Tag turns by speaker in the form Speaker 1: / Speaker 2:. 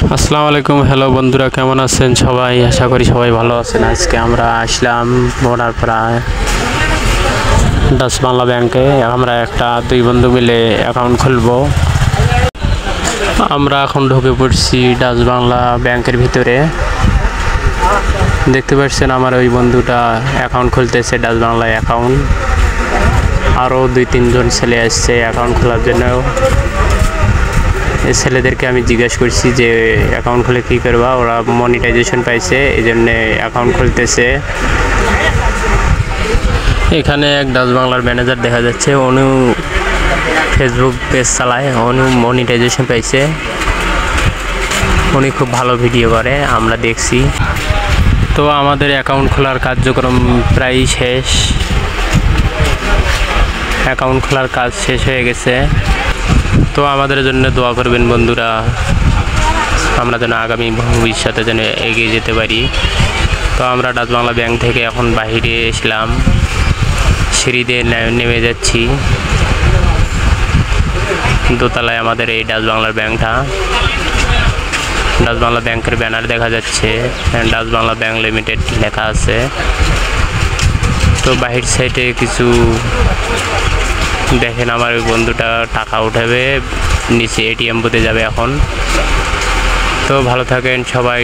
Speaker 1: আসসালামু আলাইকুম। হ্যালো বন্ধুরা, কেমন আছেন সবাই? আশা করি সবাই ভালো আছেন। আজকে আমরা আসলাম মোড়ারপাড়ায় ডাচ বাংলা ব্যাংকে। আমরা দুই বন্ধু মিলে অ্যাকাউন্ট খুলব। আমরা এখন ঢুকে পড়ছি ডাচ বাংলা ব্যাংকের ভিতরে। দেখতে পাচ্ছেন আমার ওই বন্ধুটা অ্যাকাউন্ট খুলতেছে, ডাচ বাংলা অ্যাকাউন্ট। আরও 2-3 জন ছেলে আসছে অ্যাকাউন্ট খোলার জন্য। এই ছেলেদেরকে আমি জিজ্ঞাসা করছি যে অ্যাকাউন্ট খুলে কী করবা, ওরা মনিটাইজেশন পাইছে এই জন্যে অ্যাকাউন্ট খুলতেছে। এখানে এক ডাচ বাংলার ম্যানেজার দেখা যাচ্ছে, উনি ফেসবুক পেজ চালায়, উনি মনিটাইজেশন পাইছে। উনি খুব ভালো ভিডিও করে, আমরা দেখছি। তো আমাদের অ্যাকাউন্ট খোলার কার্যক্রম প্রায় শেষ। অ্যাকাউন্ট খোলার কাজ শেষ হয়ে গেছে। তো আমাদের জন্য দোয়া করবেন বন্ধুরা, আমরা যেন আগামী ভবিষ্যতে যেন এগিয়ে যেতে পারি। তো আমরা ডাচ বাংলা ব্যাংক থেকে এখন বাইরে এসলাম, সিঁড়ি দিয়ে নেমে যাচ্ছি। দোতলায় আমাদের এই ডাচ বাংলার ব্যাংকটা। ডাচ বাংলা ব্যাংকের ব্যানার দেখা যাচ্ছে, ডাচ বাংলা ব্যাংক লিমিটেড লেখা আছে। তো বাহির সাইডে কিছু দেখেন, আমার ওই বন্ধুটা টাকা উঠাবে, নিচে এটিএম বুথে যাবে এখন। তো ভালো থাকেন সবাই।